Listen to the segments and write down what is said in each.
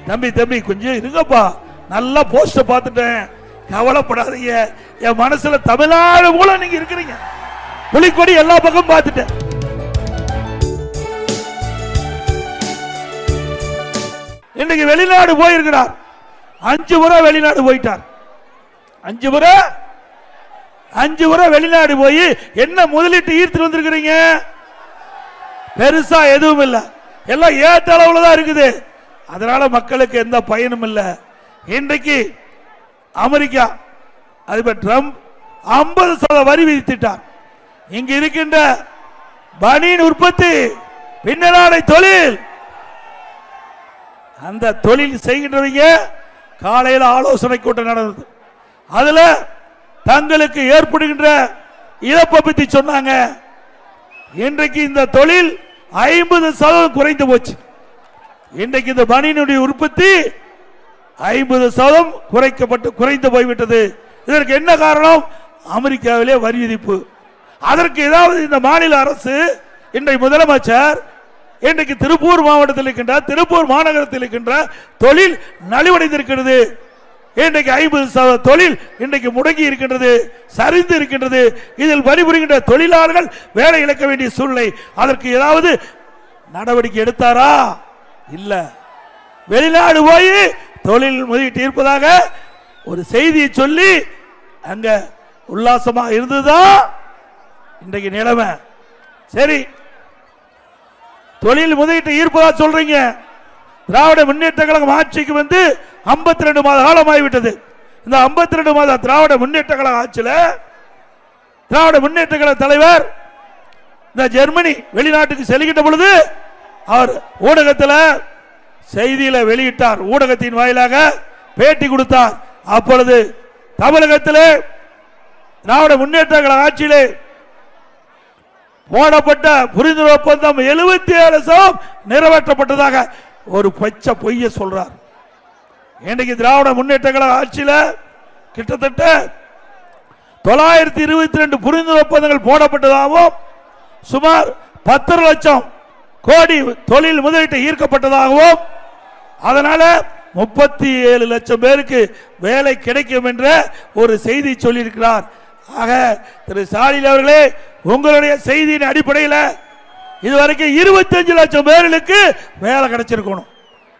தம்பி கொஞ்சம் இருங்கப்பா, நல்லா போஸ்ட பார்த்துட்டேன், கவலைப்படாதீங்க. என் மனசுல தமிழ்நாடு மூலம் நீங்க இருக்கிறீங்க. புலிக்கொடி எல்லா பக்கம் பார்த்துட்டேன். இன்னைக்கு வெளிநாடு போயிருக்கிறார், 5 முறை வெளிநாடு போயிட்டார். 5 முறை வெளிநாடு போய் என்ன முதலீட்டு ஈர்த்து வந்திருக்கிறீங்க? பெருசா எதுவும் இல்ல, எல்லாம் ஏற்ற அளவுல தான் இருக்குது. அதனால மக்களுக்கு எந்த பயனும் இல்ல. இன்றைக்கு அமெரிக்கா அதிபர் ட்ரம்ப் 50% வரி விதித்துட்டார். இங்க இருக்கின்ற பனியன் உற்பத்தி, பின்னலாடை தொழில், அந்த தொழில் செய்கின்றவங்க காலையில் ஆலோசனை கூட்டம் நடந்தது. அதுல தங்களுக்கு ஏற்படுகின்ற இழப்பை பற்றி சொன்னாங்க. இன்றைக்கு இந்த தொழில் 50% குறைந்து போச்சு. இன்றைக்கு இந்த பனியனுடைய உற்பத்தி 50% குறைந்து போய்விட்டது. இதற்கு என்ன காரணம்? அமெரிக்காவிலே வரி விதிப்பு. அதற்கு ஏதாவது இந்த மாநில அரசு, இன்றைக்கு முதலமைச்சர் இன்றைக்கு திருப்பூர் மாவட்டத்தில் இருக்கின்ற, திருப்பூர் மாநகரத்தில் இருக்கின்ற தொழில் நலிவடைந்திருக்கிறது. இன்றைக்கு 50% தொழில் இன்றைக்கு முடங்கி இருக்கின்றது, சரிந்து இருக்கின்றது. இதில் பணிபுரிகின்ற தொழிலாளர்கள் வேலை இழக்க வேண்டிய சூழ்நிலை. அதற்கு ஏதாவது நடவடிக்கை எடுத்தாரா? இல்ல. வெளிநாடு போய் தொழில் முதலீட்டு இருப்பதாக ஒரு செய்தியை சொல்லி அங்க உல்லாசமா இருந்துதான் இன்றைக்கு நிலைமை. சரி, தொழில் முதலீட்டு ஈர்ப்பதா சொல்றீங்க. திராவிட முன்னேற்ற கழகம் ஆட்சிக்கு வந்து 52 மாத காலம் ஆகிவிட்டது. இந்த 52 மாத திராவிட முன்னேற்ற கழக ஆட்சியில் திராவிட முன்னேற்ற கழக தலைவர் இந்த ஜெர்மனி வெளிநாட்டுக்கு செல்கின்ற பொழுது அவர் ஊடகத்தில் செய்தியில வெளியிட்டார், ஊடகத்தின் வாயிலாக பேட்டி கொடுத்தார். அப்பொழுது தமிழகத்திலே திராவிட முன்னேற்ற கழக ஆட்சியிலே போடப்பட்ட புரிந்துணர்வு ஒப்பந்தம் 77% நிறைவேற்றப்பட்டதாக ஒரு பச்சை பொய்ய சொல்றார். இன்றைக்கு திராவிட முன்னேற்ற கழக ஆட்சியில கிட்டத்தட்ட 922 புரிந்துணர்வு ஒப்பந்தங்கள் போடப்பட்டதாகவும் சுமார் 10 லட்சம் கோடி தொழில் முதலீட்டை ஈர்க்கப்பட்டதாகவும் அதனால 37 லட்சம் பேருக்கு வேலை கிடைக்கும் என்ற ஒரு செய்தி சொல்லியிருக்கிறார். ஆக திரு ஸ்டாலின் அவர்களே, உங்களுடைய செய்தியின் அடிப்படையில் இதுவரைக்கும் 25 லட்சம் பேர்களுக்கு வேலை கிடைச்சிருக்கணும்.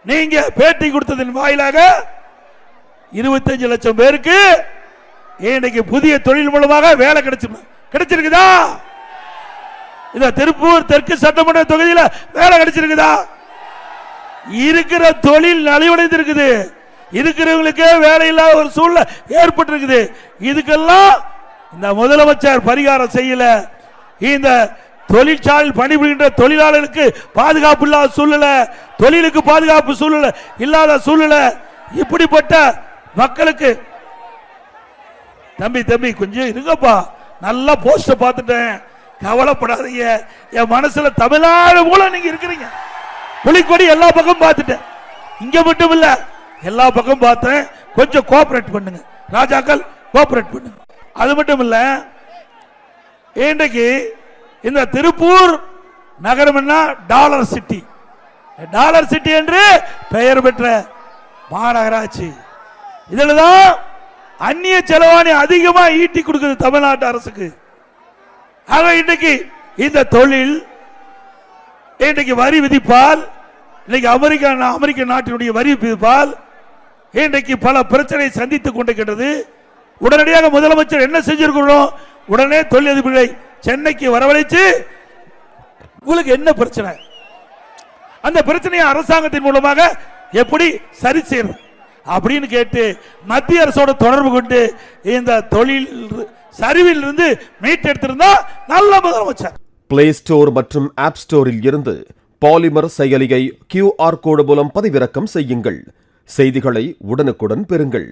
நீங்க பேட்டி கொடுத்ததன் வாயிலாக 25 லட்சம் பேருக்கு இன்னைக்கு புதிய தொழில் மூலமாக வேலை கிடைச்சிருக்குதா? இந்த திருப்பூர் தெற்கு சட்டமன்ற தொகுதியில் வேலை கிடைச்சிருக்குதா? இருக்கிற தொழில் நலிவடைந்திருக்குது, இருக்கிறவங்களுக்கே வேலை இல்லாத ஒரு சூழ்நிலை ஏற்பட்டிருக்குது. இதுக்கெல்லாம் இந்த முதலமைச்சர் பரிகாரம் செய்யல. இந்த தொழிற்சாலையில் பணிபுரிகின்ற தொழிலாளர்களுக்கு பாதுகாப்பு இல்லாத சூழ்நிலை, தொழிலுக்கு பாதுகாப்பு சூழ்நிலை இல்லாத சூழ்நிலை, இப்படிப்பட்ட மக்களுக்கு தம்பி கொஞ்சம் இருங்கப்பா, நல்லா போஸ்ட பார்த்துட்டேன், கவலைப்படாதீங்க. என் மனசுல தமிழ்நாடு மூலம் நீங்க இருக்கிறீங்க. புலிக்கொடி எல்லா பக்கம் பார்த்துட்டேன், இங்க மட்டும் இல்ல எல்லா பக்கம் பார்த்தேன். கொஞ்சம் கோஆபரேட் பண்ணுங்க ராஜாக்கள், கோஆபரேட் பண்ணுங்க. அது மட்டும் இல்ல, இன்றைக்கு இந்த திருப்பூர் நகரம் என்ன டாலர் சிட்டி, டாலர் சிட்டி என்று பெயர் பெற்ற மாநகராட்சி. இதுல தான் அந்நிய செலவாணி அதிகமா ஈட்டி கொடுக்குது தமிழ்நாட்டு அரசுக்கு. ஆக இன்றைக்கு இந்த தொழில் இன்றைக்கு வரி விதிப்பால், இன்னைக்கு அமெரிக்க நாட்டினுடைய வரி விதிப்பால் இன்றைக்கு பல பிரச்சனை சந்தித்துக் கொண்டிருக்கிறது. உடனடியாக முதலமைச்சர் என்ன செஞ்சிருக்கிறோம், உடனே தொழிலதிபர்களை சென்னைக்கு வரவழைச்சு உங்களுக்கு என்ன பிரச்சனை, அந்த பிரச்சனையை அரசாங்கத்தின் மூலமாக எப்படி சரி செய்யறது அப்படின்னு கேட்டு மத்திய அரசோட தொடர்பு கொண்டு இந்த தொழில் சரிவில் இருந்து மீட்டெடுத்திருந்தா நல்ல முதலமைச்சர். பிளே ஸ்டோர் மற்றும் ஆப் ஸ்டோரில் இருந்து பாலிமர் செயலியை QR கோடு மூலம் பதிவிறக்கம் செய்யுங்கள். செய்திகளை உடனுக்குடன் பெறுங்கள்.